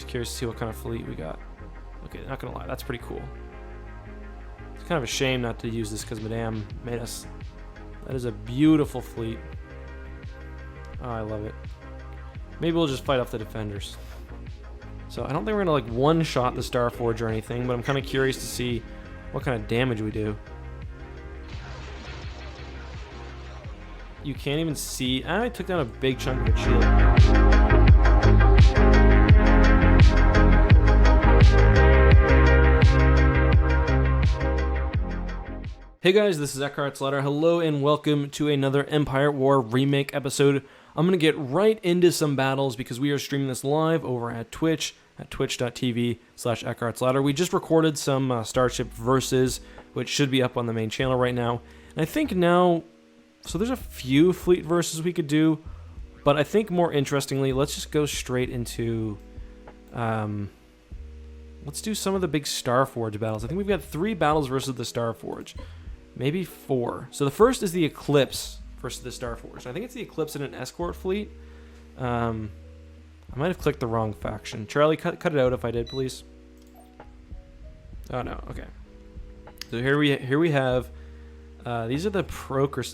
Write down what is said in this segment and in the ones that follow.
curious to see what kind of fleet we got. Okay, not gonna lie, that's pretty cool. It's kind of a shame not to use this because Madame made us. That is a beautiful fleet. Oh, I love it. Maybe we'll just fight off the defenders. So I don't think we're gonna like one-shot the Starforge or anything, but I'm kind of curious to see what kind of damage we do. You can't even see. I took down a big chunk of its shield. Hey guys, this is Eckhart's Ladder. Hello and welcome to another Empire War Remake episode. I'm going to get right into some battles because we are streaming this live over at Twitch, at twitch.tv/Eckhart's Ladder. We just recorded some Starship Versus, which should be up on the main channel right now. And I think now, so there's a few fleet versus we could do, but I think more interestingly, let's just go straight into, let's do some of the big Starforge battles. I think we've got 3 battles versus the Starforge. Maybe 4. So the first is the Eclipse versus the Starforge. I think it's the Eclipse in an escort fleet. I might have clicked the wrong faction. Charlie, cut it out if I did, please. Oh no, okay. So here we have. These are the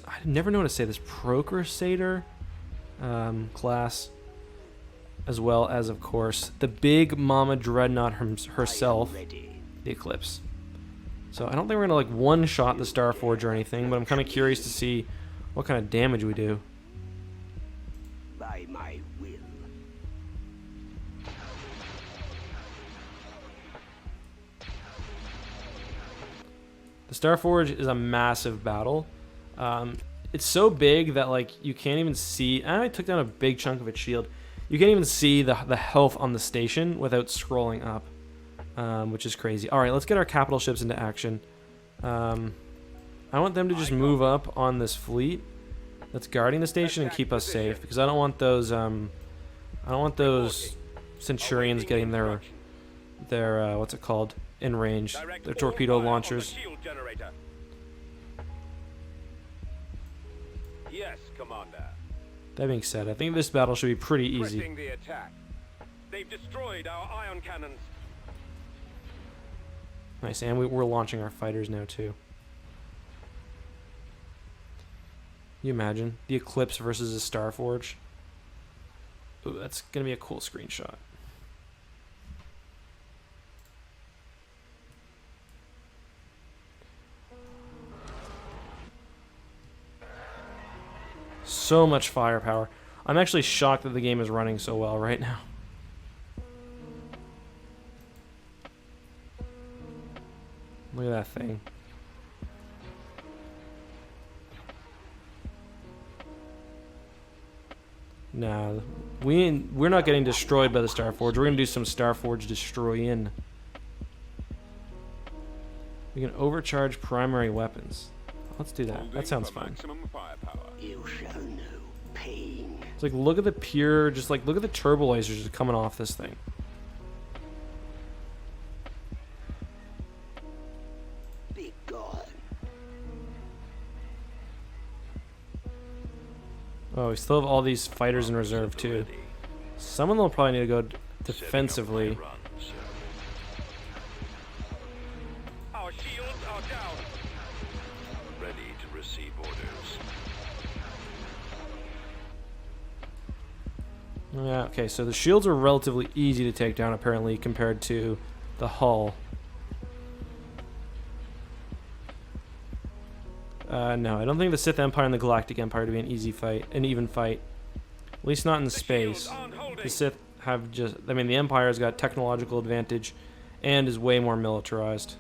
I never know how to say this. Crusader class, as well as of course the big Mama Dreadnought herself, the Eclipse. So I don't think we're gonna like one-shot the Starforge or anything, but I'm kind of curious to see what kind of damage we do. By my will. The Starforge is a massive battle. It's so big that like you can't even see. I took down a big chunk of its shield. You can't even see the health on the station without scrolling up, which is crazy. All right, let's get our capital ships into action. I want them to just move up on this fleet that's guarding the station and keep us safe, because I don't want those Centurions getting their what's it called, in range, their torpedo launchers. Yes, Commander. That being said, I think this battle should be pretty easy. The attack. They've destroyed our ion cannons. Nice, and we're launching our fighters now too. Can you imagine the Eclipse versus a Starforge? Ooh, that's gonna be a cool screenshot. So much firepower. I'm actually shocked that the game is running so well right now. Look at that thing. Nah, we're not getting destroyed by the Starforge. We're gonna do some Starforge destroying. We can overcharge primary weapons. Let's do that. That sounds fun. You shall know pain. It's like, look at the pure, just like, look at the turbo lasers just coming off this thing. Be gone. Oh, we still have all these fighters in reserve too. Some of them will probably need to go defensively. Our shields are down. Ready to receive orders. Yeah, okay, so the shields are relatively easy to take down apparently compared to the hull. No, I don't think the Sith Empire and the Galactic Empire to be an easy fight, an even fight. At least not in space. The Sith have just, I mean, the Empire's got technological advantage and is way more militarized.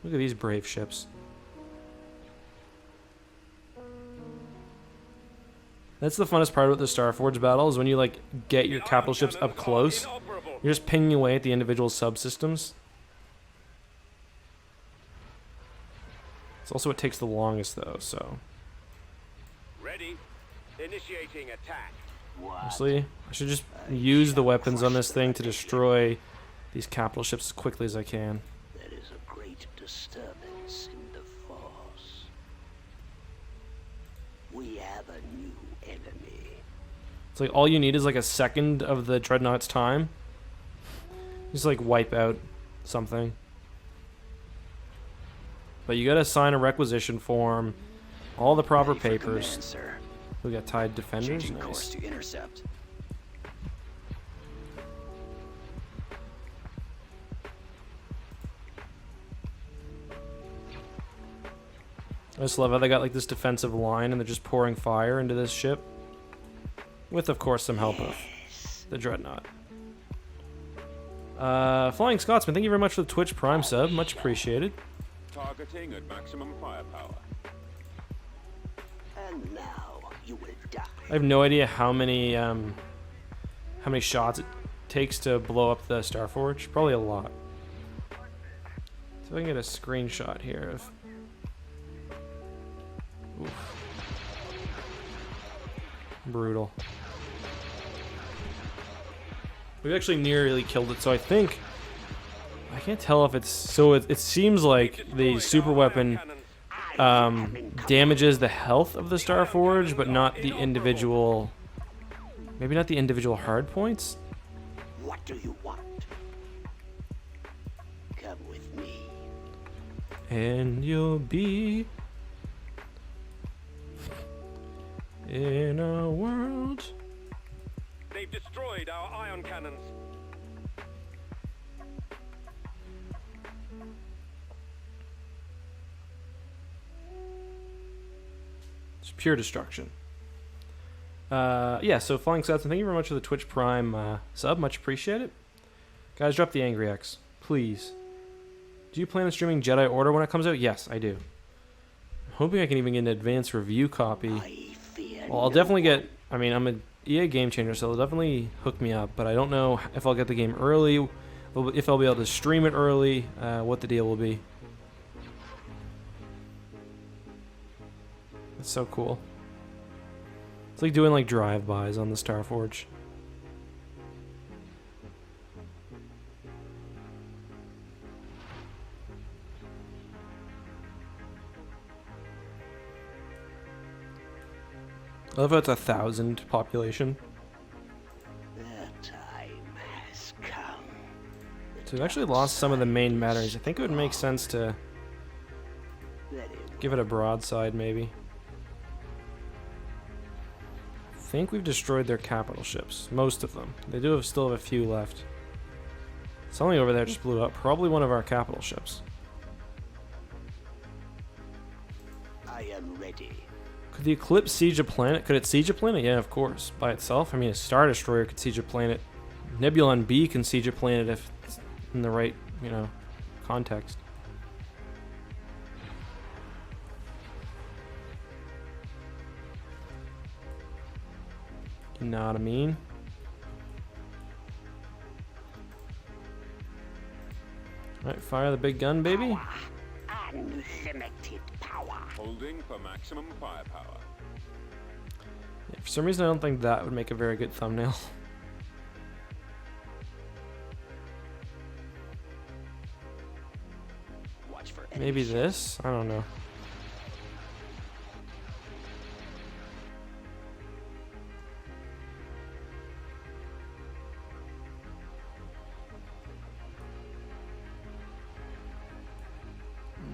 Look at these brave ships. That's the funnest part about the Starforge battle, is when you like get your capital ships up close. You're just pinging away at the individual subsystems. It's also what takes the longest though, so. Ready. Initiating attack. Honestly, I should just use the weapons on this thing to destroy these capital ships as quickly as I can. There is a great disturbance in the Force. We have a new enemy. It's like all you need is like a second of the Dreadnought's time. Just like wipe out something. But you gotta sign a requisition form, all the proper papers. Command, sir. We got tied defenders. Changing course Nice. to intercept. I just love how they got like this defensive line and they're just pouring fire into this ship. With, of course, some help of the Dreadnought. Flying Scotsman, thank you very much for the Twitch Prime sub. Much appreciated. Targeting at maximum firepower. And now you will die. I have no idea how many shots it takes to blow up the Starforge. Probably a lot. So I can get a screenshot here of. Oof. Brutal. We've actually nearly killed it, so I think I can't tell if it's so. It seems like the super weapon damages the health of the Starforge, but not the individual. Maybe not the individual hard points. What do you want? Come with me. And you'll be in a world. They've destroyed our ion cannons. It's pure destruction. Yeah, so Flying Sets, and thank you very much for the Twitch Prime sub. Much appreciated. Guys, drop the Angry X, please. Do you plan on streaming Jedi Order when it comes out? Yes, I do. I'm hoping I can even get an advanced review copy. I fear Well, I'll no definitely one. get. I mean, I'm a EA Game Changer, so they'll definitely hook me up. But I don't know if I'll get the game early, if I'll be able to stream it early, what the deal will be. That's so cool. It's like doing like drive-bys on the Starforge. I love how it's 1,000 population. The time has come. So we've actually lost some of the main batteries. I think it would make sense to Very well. give it a broadside, maybe. I think we've destroyed their capital ships. Most of them. They do still have a few left. Something over there just blew up. Probably one of our capital ships. I am ready. Could the Eclipse siege a planet? Could it siege a planet? Yeah, of course. By itself? I mean, a Star Destroyer could siege a planet. Nebulon B can siege a planet if it's in the right, context. You know what I mean? Alright, fire the big gun, baby. Unlimited power. Holding for maximum firepower. Yeah, for some reason, I don't think that would make a very good thumbnail. Watch for Maybe enemies. this? I don't know.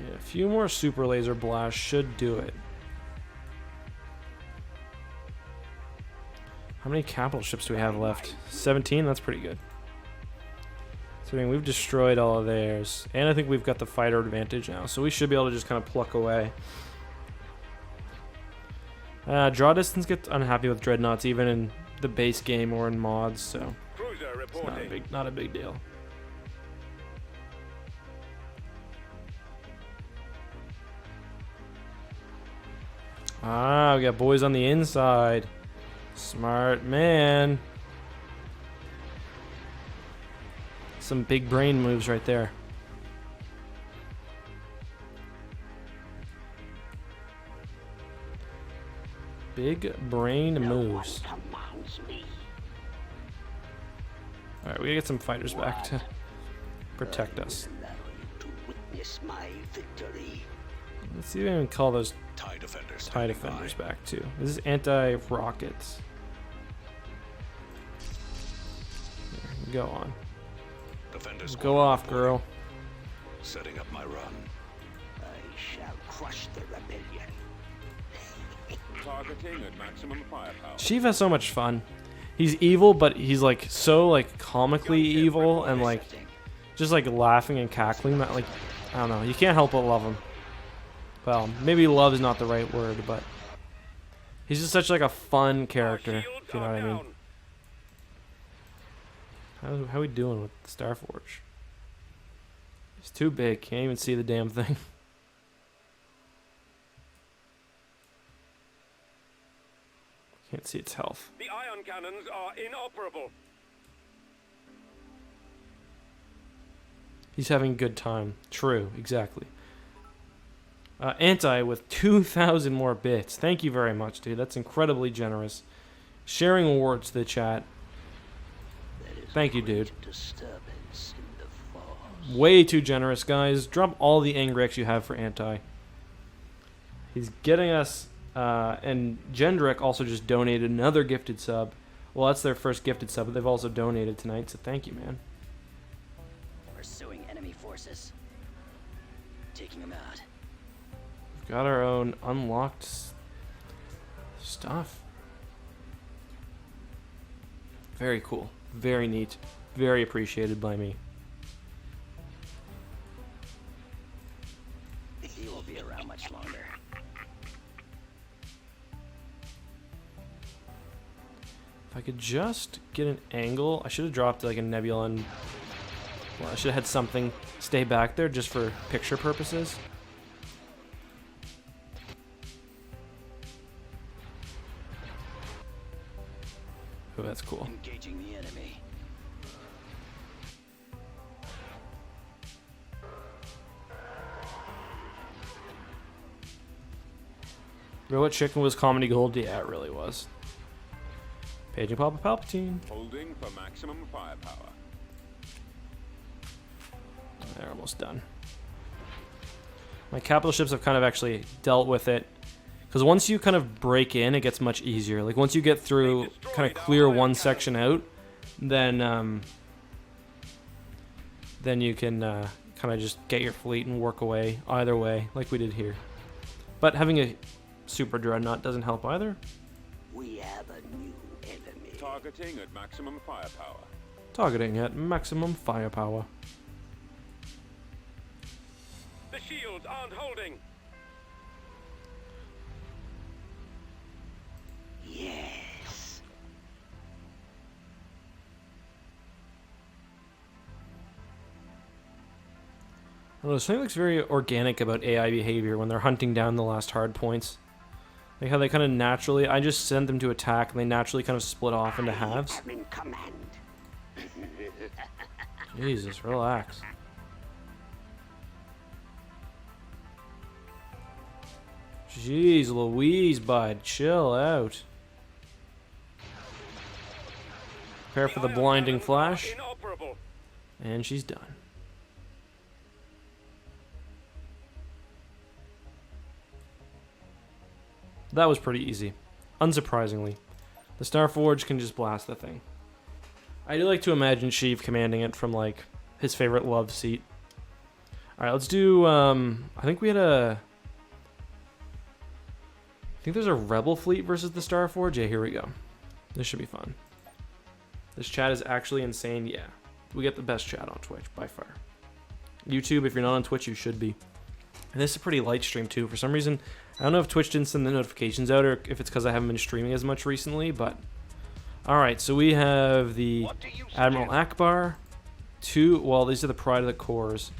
Yeah, a few more super laser blasts should do it. How many capital ships do we have left? 17? That's pretty good. So I mean, we've destroyed all of theirs. And I think we've got the fighter advantage now. So we should be able to just kind of pluck away. Draw distance gets unhappy with Dreadnoughts even in the base game or in mods. So Cruiser it's not a reporting. not a big deal. Ah, we got boys on the inside. Smart man. Some big brain moves right there. Big brain moves. Commands me. Alright, we gotta get some fighters back to protect us. Allow you to witness my victory. Let's see if we can call those TIE defenders. TIE defenders back too. This is anti-rockets. Go on. Defender Go squad off, reporting. girl. Setting up my run. I shall crush the rebellion. Targeting at maximum firepower. Sheev has so much fun. He's evil, but he's like so like comically evil and like just like laughing and cackling. That like I don't know. You can't help but love him. Well, maybe love is not the right word, but he's just such like a fun character. If you know what I mean. How we doing with Starforge? He's too big. Can't even see the damn thing. Can't see its health. The ion cannons are inoperable. He's having a good time. True, exactly. Anti with 2,000 more bits. Thank you very much, dude. That's incredibly generous. Sharing awards to the chat. Thank you, dude. Disturbance in the force. Way too generous, guys. Drop all the Angrex you have for Anti. He's getting us... and Gendrick also just donated another gifted sub. Well, that's their first gifted sub, but they've also donated tonight, so thank you, man. Pursuing enemy forces. Taking them out. We've got our own unlocked stuff. Very cool. Very neat. Very appreciated by me. He won't be around much longer. If I could just get an angle, I should have dropped like a nebula and well, I should have had something stay back there just for picture purposes. Oh, that's cool. Engaging the enemy. Robot Chicken was comedy gold? Yeah, it really was. Paging Papa Palpatine. Holding for maximum firepower. They're almost done. My capital ships have kind of actually dealt with it. Because once you kind of break in, it gets much easier. Like once you get through, kind of clear one section out, then you can kind of just get your fleet and work away either way, like we did here. But having a super Dreadnought doesn't help either. We have a new enemy. Targeting at maximum firepower. Targeting at maximum firepower. The shields aren't holding. Yes. I don't know, something looks very organic about AI behavior when they're hunting down the last hard points. Like how they kind of naturally, I just send them to attack and they naturally kind of split off into halves. I'm in command. Jesus, relax. Jeez Louise, bud, chill out. Prepare for the blinding flash. Inoperable. And she's done. That was pretty easy. Unsurprisingly. The Starforge can just blast the thing. I do like to imagine Sheev commanding it from, like, his favorite love seat. Alright, let's do, I think we had a... I think there's a Rebel fleet versus the Starforge. Yeah, here we go. This should be fun. This chat is actually insane. Yeah, we get the best chat on Twitch, by far. YouTube, if you're not on Twitch, you should be. And this is a pretty light stream, too. For some reason, I don't know if Twitch didn't send the notifications out or if it's because I haven't been streaming as much recently, but... Alright, so we have the Admiral Akbar. Well, these are the Pride of the Corps.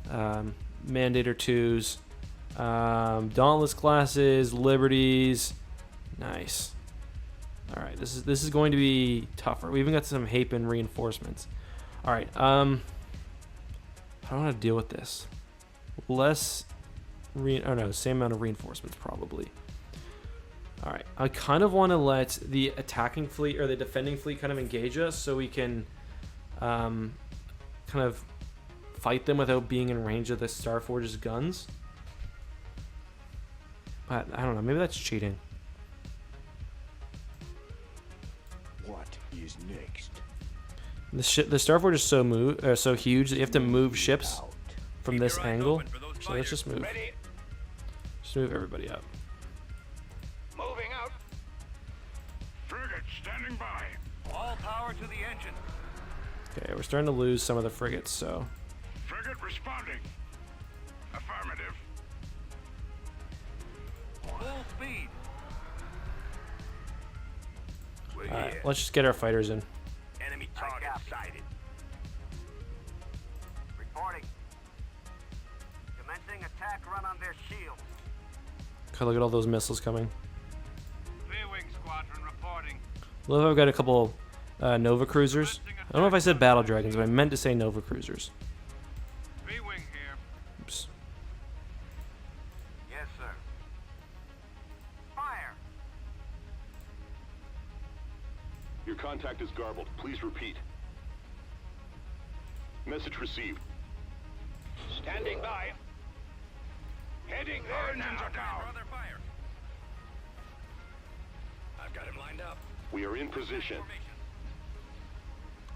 Mandator 2s. Dauntless classes, Liberties. Nice. Alright, this is going to be tougher. We even got some Hapen reinforcements. Alright, I don't know how to deal with this. Less... same amount of reinforcements, probably. Alright, I kind of want to let the attacking fleet, or the defending fleet, kind of engage us, so we can kind of fight them without being in range of the Starforge's guns. But, I don't know, maybe that's cheating. What is next? The Starforge is so huge that you have to move ships from this angle. So let's just move. Just move everybody up. Moving out. Frigate standing by. All power to the engine. Okay, we're starting to lose some of the frigates, so. Frigate responding. Affirmative. Full speed. We're Alright, here. let's just get our fighters in. Enemy target sighted. Reporting. Commencing attack run on their shield. God, look at all those missiles coming. V-wing squadron reporting. Love, I've got a couple Nova cruisers. I don't know if I said battle dragons, but I meant to say Nova cruisers. V-wing here. Oops. Yes, sir. Fire. Your contact is garbled. Please repeat. Message received. Standing by. Heading there now. Brother fire. I've got him lined up. We are in position.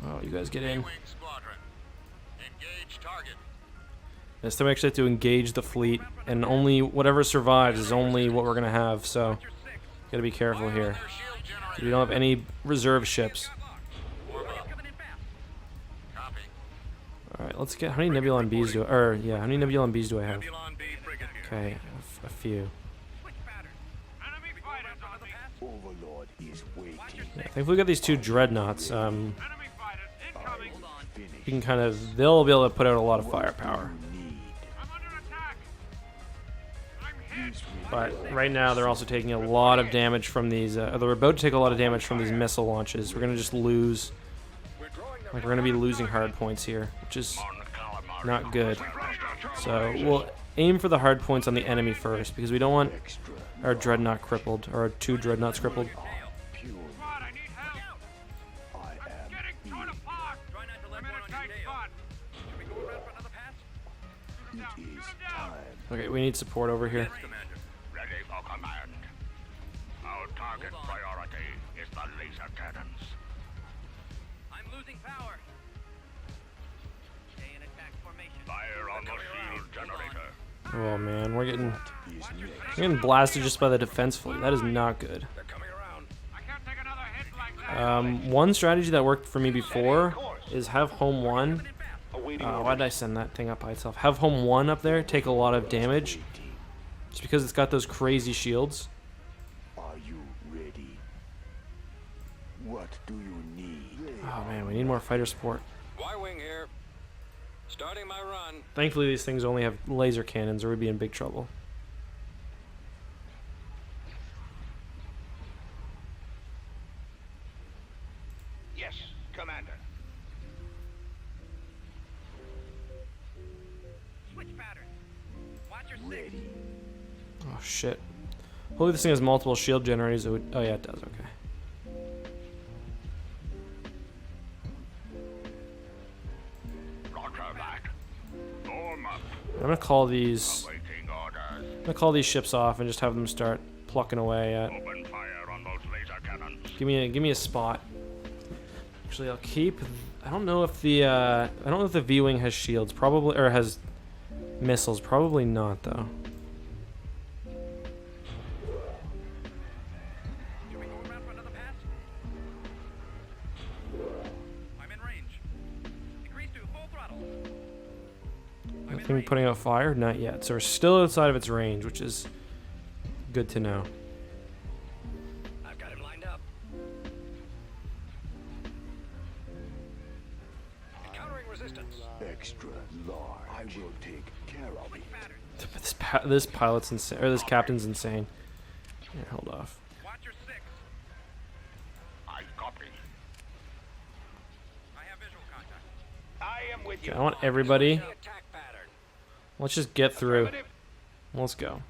Oh, you guys get in. Wing squadron. Engage target. This time we actually have to engage the fleet, and only whatever survives is only what we're gonna have. So, gotta be careful here. We don't have any reserve ships. All right, let's get. How many Nebulon Bs do? How many Nebulon Bs do I have? Okay, a few. Enemy fighters on me. Overlord is waiting. Yeah, I think we got these two Dreadnoughts. Enemy fighters incoming. You can kind of. They'll be able to put out a lot of firepower. I'm under attack. I'm hit. But right now they're also taking a lot of damage from these. They're about to take a lot of damage from these missile launches. We're gonna just lose. Like we're gonna be losing hard points here, which is not good. So we'll aim for the hard points on the enemy first because we don't want our Dreadnought crippled or our two Dreadnoughts crippled. Squad, I need help. I am Getting torn apart. Try not to let I'm in one a on tight your tail. spot. Should we go around for another pass? It is Shoot him down. time. Okay, we need support over here. Commander. Ready for command. Our target priority is the laser cannons. I'm losing power. Stay in attack formation. Fire on the shield generator. Oh man, we're getting blasted just by the defense fleet. That is not good. They're coming around. I can't take another hit like that. One strategy that worked for me before is have home one. Awaiting Why did I send that thing up by itself? Have home one up there take a lot of damage, just because it's got those crazy shields. Are you ready? What do you need? Oh man, we need more fighter support. Y-wing here. Starting my run. Thankfully, these things only have laser cannons, or we'd be in big trouble. Yes, Commander. Switch pattern. Watch your six. Ready. Oh shit. Hopefully this thing has multiple shield generators. Oh yeah, it does. Okay. Roger that. Form up. I'm gonna call these. Waiting orders. I'm gonna call these ships off and just have them start plucking away at. Open fire on those laser cannons. Give me a spot. Actually, I'll keep. I don't know if the V-wing has shields. Probably, or has missiles. Probably not though. Should we go around for another pass? I'm in range. Increase to full throttle. Nothing putting out fire? Not yet. So we're still outside of its range, which is good to know. I've got him lined up. Encountering resistance. Extra large. I will take care of it. This pilot's insane, or this captain's insane. Here, hold off. Watch your six. I copy. I have visual contact. I am with Okay, I want everybody. Attack pattern. Let's just get through. Let's go.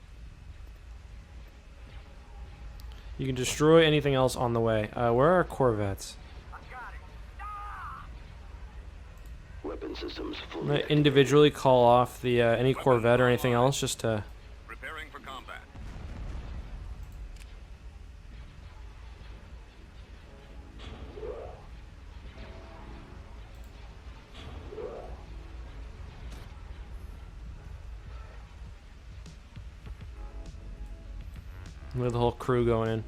You can destroy anything else on the way. Where are our corvettes? Weapon systems I'm fully gonna individually call off the any corvette or anything else just to. Preparing for combat. We have the whole crew going in.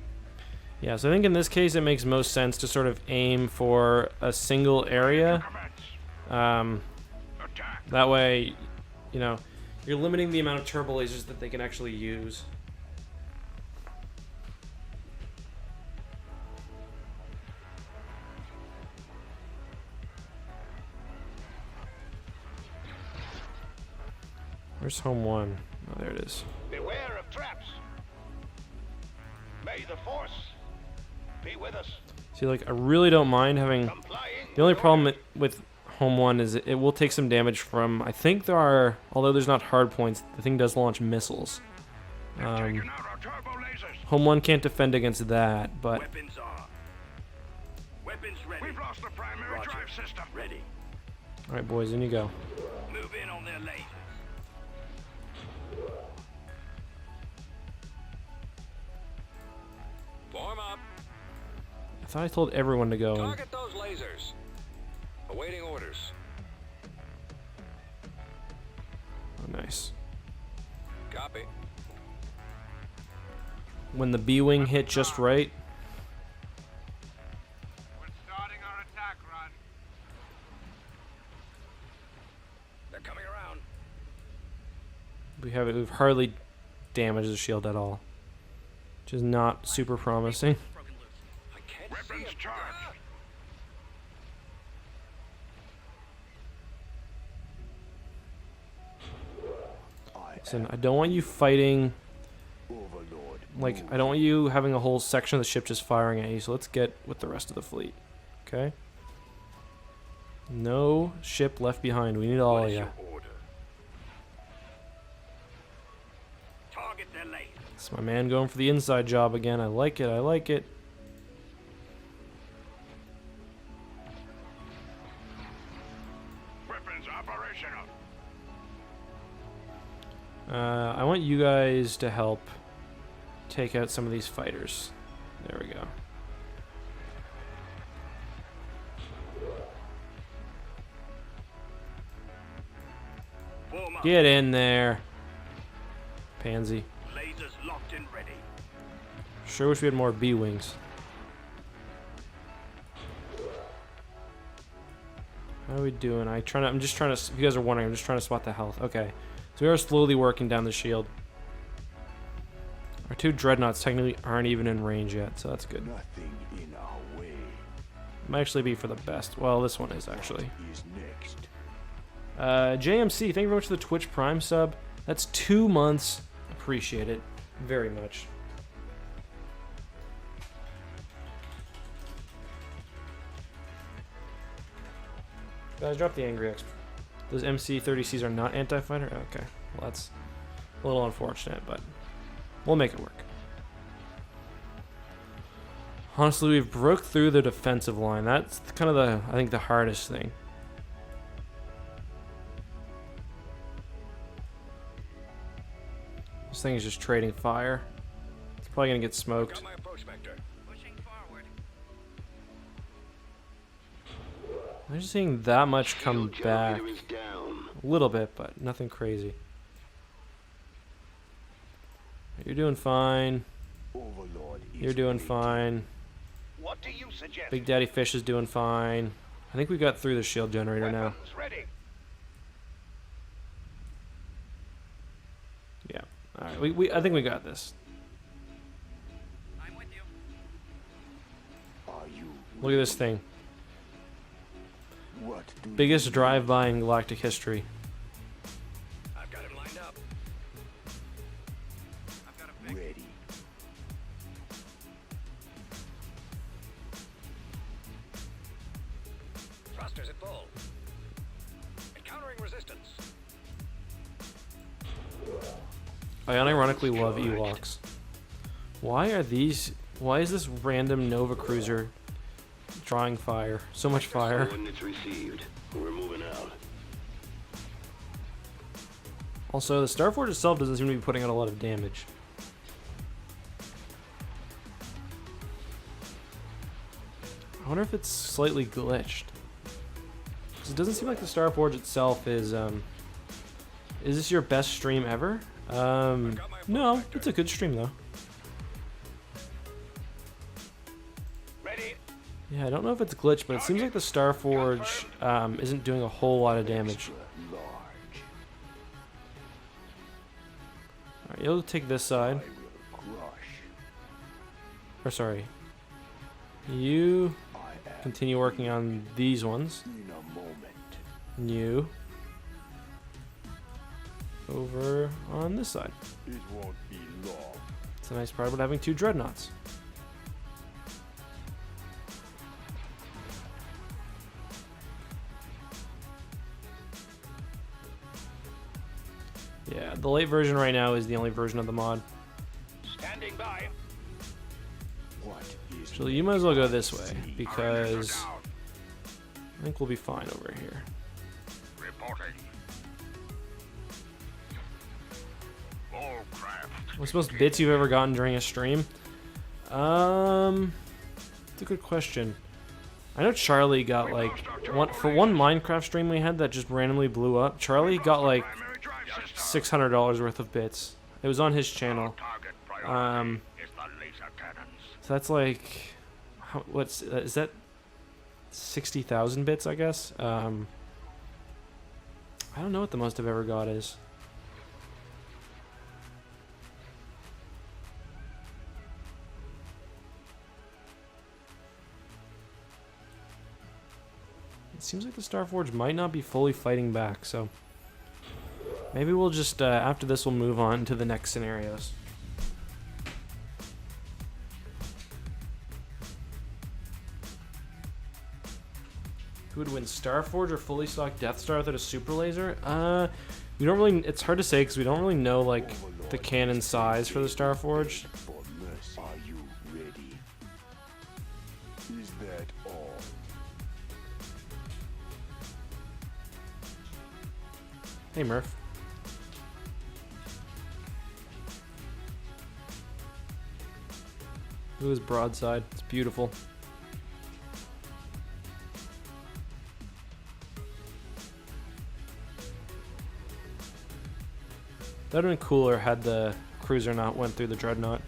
Yeah, so I think in this case it makes most sense to sort of aim for a single area. That way, you know, you're limiting the amount of turbo lasers that they can actually use. Where's home one? Oh, there it is. Beware of traps. May the force be with us. See, like, I really don't mind having... The only problem with home one is it will take some damage from... I think there are... Although there's not hard points, the thing does launch missiles. Home one can't defend against that, but... Weapons are. Weapons ready. We've lost the primary drive system. Ready. Alright, boys, in you go. Move in on their lasers. Form up. I thought I told everyone to go in. Target those lasers. Awaiting orders. Oh, nice. Copy. When the B-Wing hit just right, We're starting our attack run. They're coming around. we've hardly damaged the shield at all. Which is not super promising. I can't Weapons see 'em. charged. Listen, I don't want you fighting... Overlord. Like, I don't want you having a whole section of the ship just firing at you, so let's get with the rest of the fleet. Okay? No ship left behind. We need all What of is you. your order? Target their lasers. It's my man going for the inside job again. I like it, I like it. Weapons operational. I want you guys to help take out some of these fighters. There we go. Form up. Get in there, pansy. Lasers locked and ready. Sure wish we had more B-Wings. How are we doing? I'm just trying to, if you guys are wondering, I'm just trying to spot the health. Okay. So we are slowly working down the shield. Our two Dreadnoughts technically aren't even in range yet, so that's good. Nothing in our way. Might actually be for the best. Well, this one is actually. Is next. JMC, thank you very much for the Twitch Prime sub. That's 2 months. Appreciate it very much. Guys, drop the Angry X. Those MC-30Cs are not anti-fighter? Okay. Well, that's a little unfortunate, but we'll make it work. Honestly, we've broke through the defensive line. That's kind of I think, the hardest thing. This thing is just trading fire. It's probably gonna get smoked. Got my approach vector. Pushing forward. I'm just seeing that much come back. A little bit, but nothing crazy. You're doing fine. Overlord is You're doing waiting. fine. What do you suggest? Big Daddy Fish is doing fine. I think we got through the shield generator now. Weapons ready. Yeah. Alright, I think we got this. I'm with you. Are you? Look at this thing. What do Biggest drive-by in galactic history. I've got him lined up. I've got a you big ready? thrusters at full. Encountering resistance. I unironically love Ewoks. Why is this random Nova Cruiser drawing fire? So much fire. Coordinates received. We're moving out. Also, the Starforge itself doesn't seem to be putting out a lot of damage. I wonder if it's slightly glitched. Because it doesn't seem like the Starforge itself is this your best stream ever? No, it's a good stream though. Yeah, I don't know if it's glitched, but it seems like the Starforge isn't doing a whole lot of damage. Large. Alright, you'll take this side. I will crush. Or sorry. You I am continue working on these ones. in a moment. And you over on this side. It won't be long. It's a nice part about having two Dreadnoughts. Yeah, the late version right now is the only version of the mod. Standing by. What is So you might as well go this way, because I think we'll be fine over here. Reporting. All craft. What's the most bits you've ever gotten during a stream? It's a good question. I know Charlie got like for one Minecraft stream we had that just randomly blew up. Charlie got like Primary drive system. $600 worth of bits. It was on his channel. Target priority is the laser cannons. So that's like, is that 60,000 bits? I guess. I don't know what the most I've ever got is. It seems like the Starforge might not be fully fighting back, so maybe we'll just, after this, we'll move on to the next scenarios. Who would win, Starforge or fully stocked Death Star without a super laser? We don't really, it's hard to say because we don't really know, like, the cannon size for the Starforge. for mercy? Are you ready? Is that all? Hey, Murph. Look at his broadside. It's beautiful. That would have been cooler had the cruiser not went through the Dreadnought.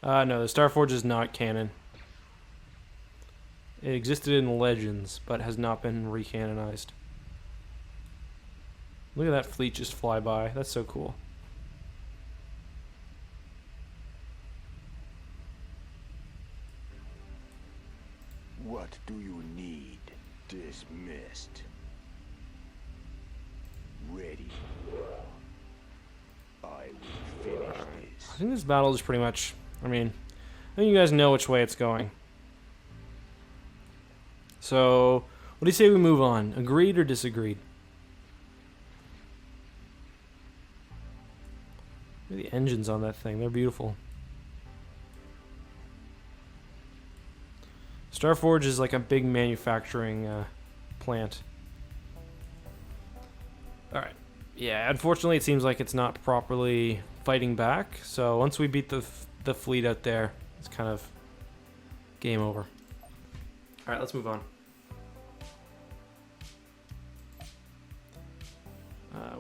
No, the Starforge is not canon. It existed in Legends, but has not been recanonized. Look at that fleet just fly by. That's so cool. What do you need? Dismissed. Ready. I will finish this. I think this battle is pretty much, I mean, I think you guys know which way it's going. So, what do you say we move on? Agreed or disagreed? Look at the engines on that thing. They're beautiful. Starforge is like a big manufacturing plant. Alright. Yeah, unfortunately it seems like it's not properly fighting back. So once we beat the fleet out there, it's kind of game over. Alright, let's move on.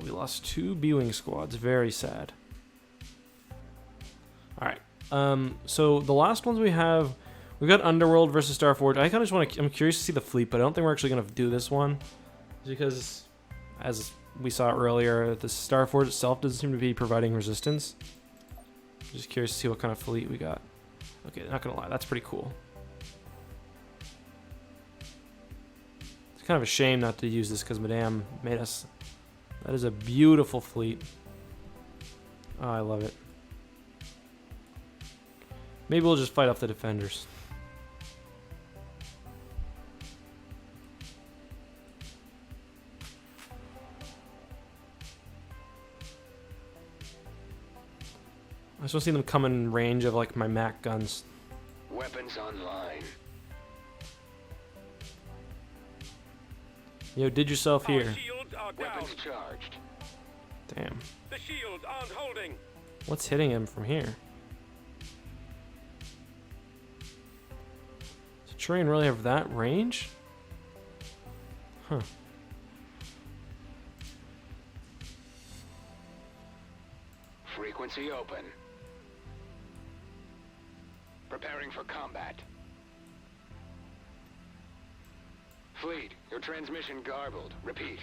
We lost 2 B-Wing squads. Very sad. Alright. So the last ones we have, we've got Underworld versus Starforge. I kind of just want to, I'm curious to see the fleet, but I don't think we're actually going to do this one. Because, as we saw earlier, the Starforge itself doesn't seem to be providing resistance. Just curious to see what kind of fleet we got. Okay, not going to lie, that's pretty cool. It's kind of a shame not to use this because Madame made us. That is a beautiful fleet. Oh, I love it. Maybe we'll just fight off the defenders. I just want to see them come in range of like my Mac guns. Weapons online. Yo, did yourself Our here. shields are down. Weapons charged. Damn. The shields aren't holding. What's hitting him from here? Does the train really have that range? Huh. Frequency open. Preparing for combat. Fleet, your transmission garbled. Repeat.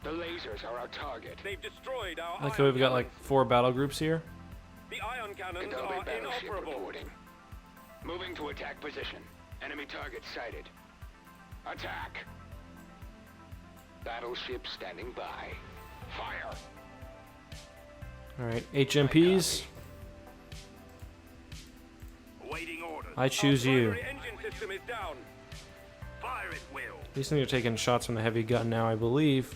The lasers are our target. They've destroyed our Okay, ion we've got like cannons. 4 battle groups here. The ion cannons Kenobi are battleship inoperable. reporting. Moving to attack position. Enemy target sighted. Attack. Battleship standing by. Fire. Alright, HMPs. Awaiting orders. I choose you. Primary engine system is down. Fire at will. These things are taking shots from the heavy gun now, I believe.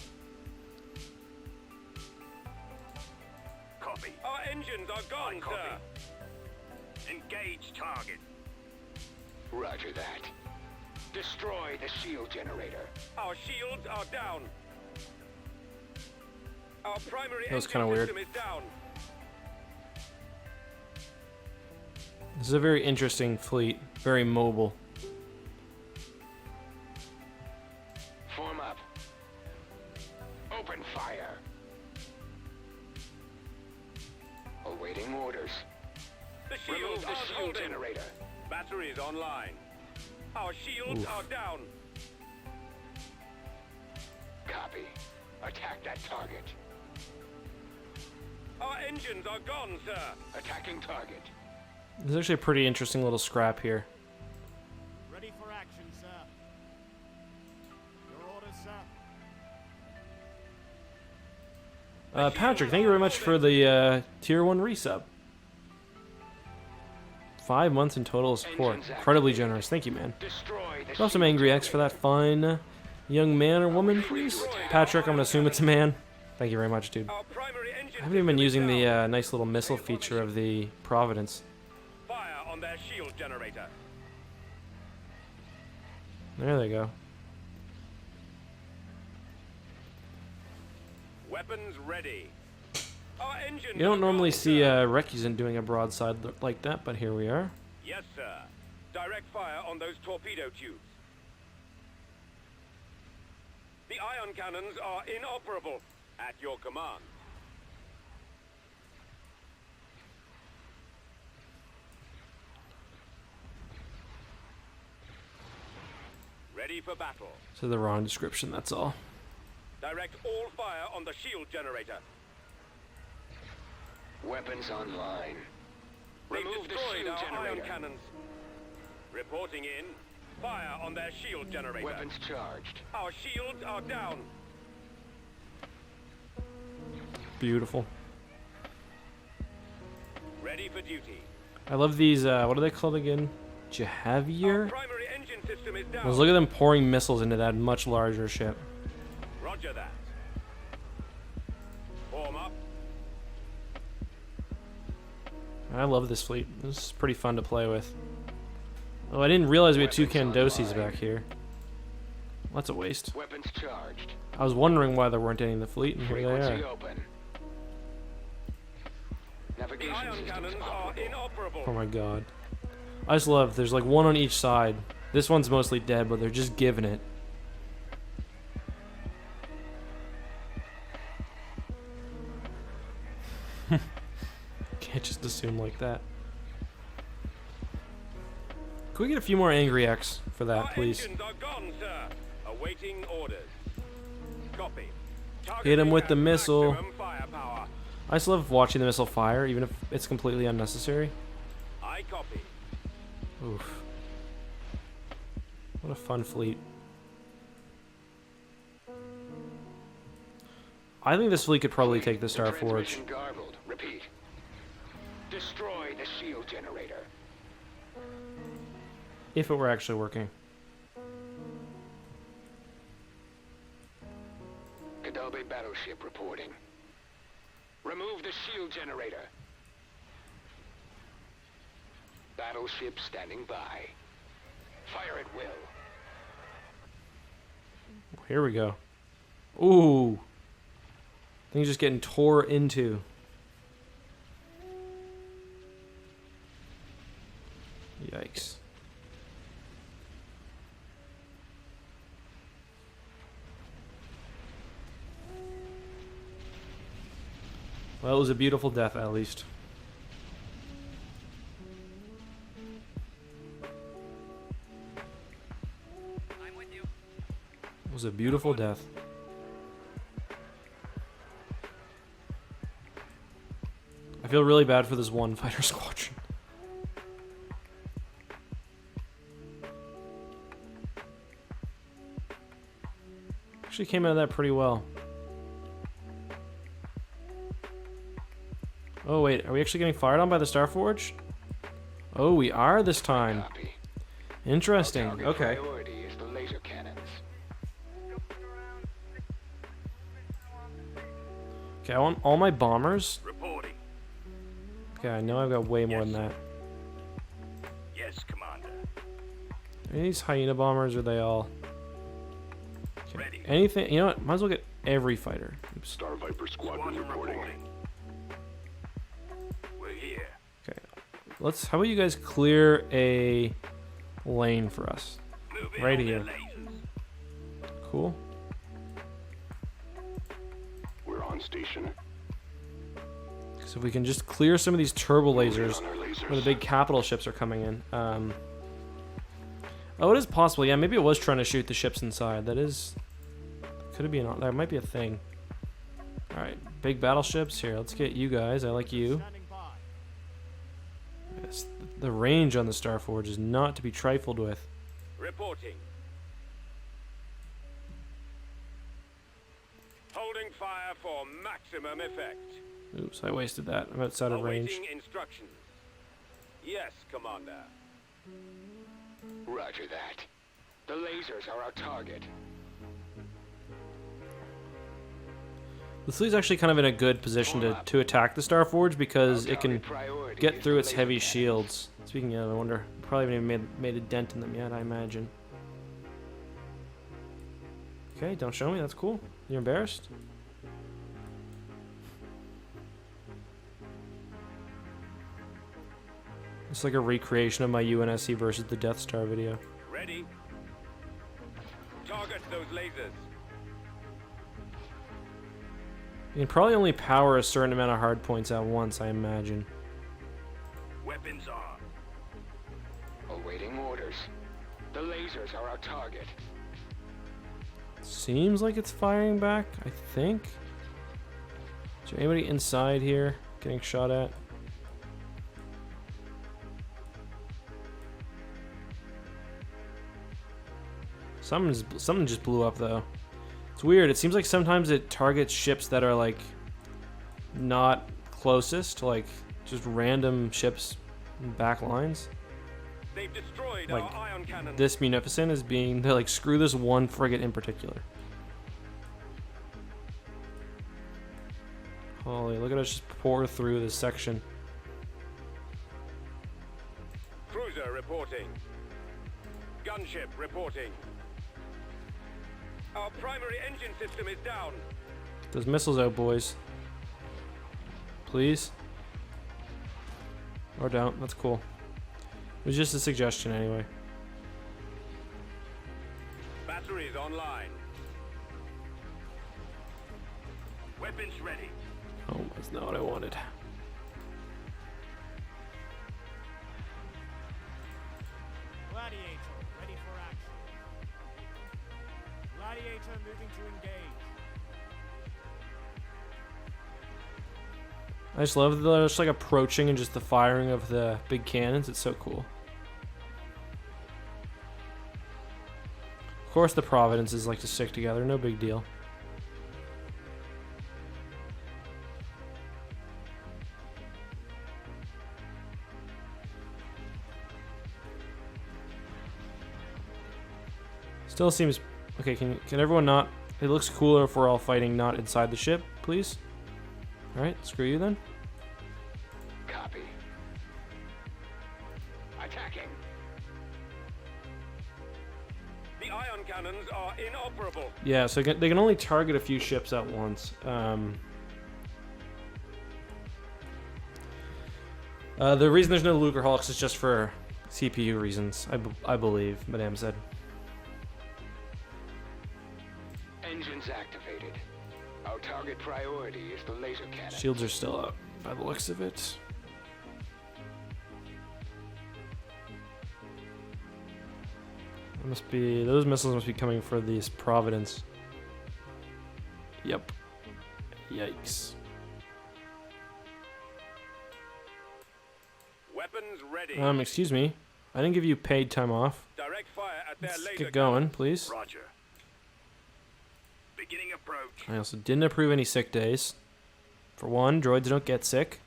Copy. Our engines are gone, Copy. sir. Engage target. Roger that. Destroy the shield generator. Our shields are down. Our primary That was engine kinda weird. system is down. This is a very interesting fleet. Very mobile. Form up. Open fire. Awaiting orders. The Remove shields the aren't shield holding. generator. Battery is online. Our shields Oof. are down. Copy. Attack that target. Our engines are gone, sir. Attacking target. There's actually a pretty interesting little scrap here. Ready for action, sir. Your orders, sir. Patrick, thank you very much for the tier 1 resub. 5 months in total support. Incredibly generous. Thank you, man. Destroy the Drop some shield Angry X for that fine young man or woman, please. Patrick, I'm gonna assume it's a man. Thank you very much, dude. Our primary engine I haven't even been system using is the down. nice little missile feature of the Providence. Fire on their shield generator. There they go. Weapons ready. Our engines You don't are normally gone, see sir. Recusant doing a broadside like that, but here we are. Yes, sir. Direct fire on those torpedo tubes. The ion cannons are inoperable. At your command. Ready for battle. So the wrong description, that's all. Direct all fire on the shield generator. Weapons online. They've Remove the destroyed shield our ion generator. cannons. Reporting in. Fire on their shield generator. Weapons charged. Our shields are down. Beautiful. Ready for duty. I love these, what are they called again? Our Jahavier? primary engine system is down. Let's look at them pouring missiles into that much larger ship. Roger that. Form up. I love this fleet. This is pretty fun to play with. Oh, I didn't realize we had 2 Weapons Kandosis online. back here. That's a waste. Weapons charged. I was wondering why there weren't any in the fleet, and here they Frequency are. open. The Navigation ion systems cannons are operable. inoperable. Oh my god. I just love, there's like one on each side. This one's mostly dead, but they're just giving it. Can't just assume like that. Can we get a few more Angry X for that, Our please? engines are gone, sir. Awaiting orders. Copy. Hit 'em with the Targeting at missile. maximum firepower. I just love watching the missile fire, even if it's completely unnecessary. I copy. Oof. What a fun fleet. I think this fleet could probably take the Starforge. Transmission garbled. Repeat. Destroy the shield generator. If it were actually working. Kenobi battleship reporting. Remove the shield generator. Battleship standing by. Fire at will. here we go. Ooh. Things just getting tore into. Yikes. Well, it was a beautiful death, at least. I'm with you. It was a beautiful death. I feel really bad for this one fighter squadron. Actually came out of that pretty well. Oh wait, are we actually getting fired on by the Starforge? Oh, we are this time. Copy. Interesting. Target Okay. priority is the laser cannons. Okay, I want all my bombers. Reporting. Okay, I know I've got way more than that. Yes, Commander. Are these hyena bombers, or are they all? Okay. Ready. Anything, you know what? Might as well get every fighter. Oops. Star Viper Squadron Squadron reporting. reporting. We're here. Okay. How about you guys clear a lane for us? Moving Right on here. their lasers. Cool. We're on station. So if we can just clear some of these turbo lasers On our lasers. where the big capital ships are coming in. Oh, it is possible. Yeah, maybe it was trying to shoot the ships inside. That is... Could it be an... That might be a thing. Alright, big battleships. Here, let's get you guys. I like you. Standing by. Yes, the range on the Starforge is not to be trifled with. Reporting. Holding fire for maximum effect. Oops, I wasted that. I'm outside of range. Awaiting instructions. Yes, Commander. Roger that. The lasers are our target. This fleet's actually kind of in a good position to attack the Starforge because Our it can target priority get is through the its laser heavy cannons. shields. Speaking of, I wonder, probably haven't even made a dent in them yet, I imagine. Okay, don't show me, that's cool. You're embarrassed? It's like a recreation of my UNSC versus the Death Star video. Ready. Target those lasers. You can probably only power a certain amount of hard points at once, I imagine. Weapons on. Awaiting orders. The lasers are our target. Seems like it's firing back, I think. Is there anybody inside here getting shot at? Something just blew up though. It's weird. It seems like sometimes it targets ships that are like not closest, like just random ships in back lines. They've destroyed Like, our ion cannons. This Munificent is being, they're like, screw this one frigate in particular. Holy, look at us just pour through this section. Cruiser reporting. Gunship reporting. Our primary engine system is down. Those missiles out, boys. Please. Or don't, that's cool. It was just a suggestion anyway. Batteries online. Weapons ready. Oh, that's not what I wanted. Gladiator, ready for action. Gladiator moving to engage. I just love the just like approaching and just the firing of the big cannons. It's so cool. Of course, the Providences like to stick together. No big deal. Still seems okay. Can everyone not? It looks cooler if we're all fighting not inside the ship, please. All right, screw you then. Copy. Attacking. The ion cannons are inoperable. Yeah, so they can only target a few ships at once. The reason there's no Lucreholics is just for CPU reasons, I believe, Madame said. Engines activated. Our target priority is the laser cannon. Shields are still up, by the looks of it. Those missiles must be coming for this Providence. Yep. Yikes. Weapons ready. Excuse me. I didn't give you paid time off. Direct fire at their Let's laser get going, please. Roger. Beginning approach. I also didn't approve any sick days. For one, droids don't get sick.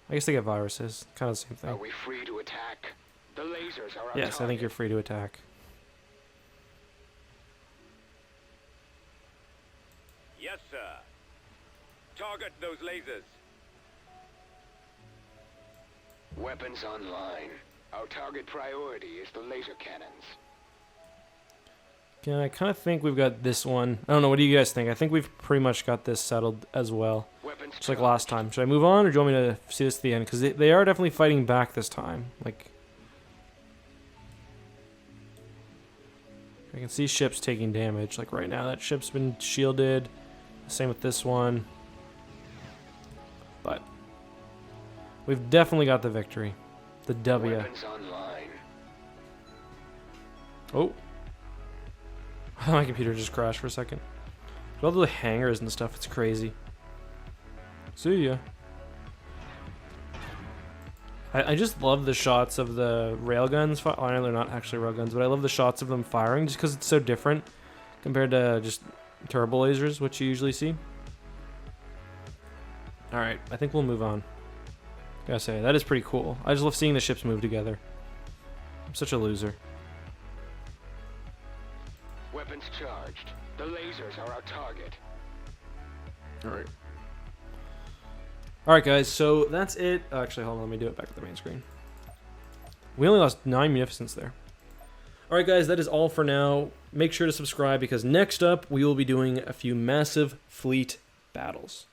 I guess they get viruses. Kind of the same Are thing. we free to attack? The lasers are our Yes, I think target. you're free to attack. Yes, sir. Target those lasers. Weapons online. Our target priority is the laser cannons. Yeah, I kind of think we've got this one. I don't know, what do you guys think? I think we've pretty much got this settled as well. Weapons Just like last time. Should I move on, or do you want me to see this to the end? Because they are definitely fighting back this time. Like, I can see ships taking damage. Like right now, that ship's been shielded. Same with this one. But we've definitely got the victory. The W. Weapons online. Oh. My computer just crashed for a second. All the hangars and stuff, it's crazy. See ya. I just love the shots of the railguns. I know they're not actually railguns, but I love the shots of them firing just because it's so different compared to just turbo lasers, which you usually see. Alright, I think we'll move on. Gotta say, that is pretty cool. I just love seeing the ships move together. I'm such a loser. Weapons charged. The lasers are our target. Alright. Alright guys, so that's it. Actually, hold on, let me do it back at the main screen. We only lost 9 munificence there. Alright guys, that is all for now. Make sure to subscribe because next up we will be doing a few massive fleet battles.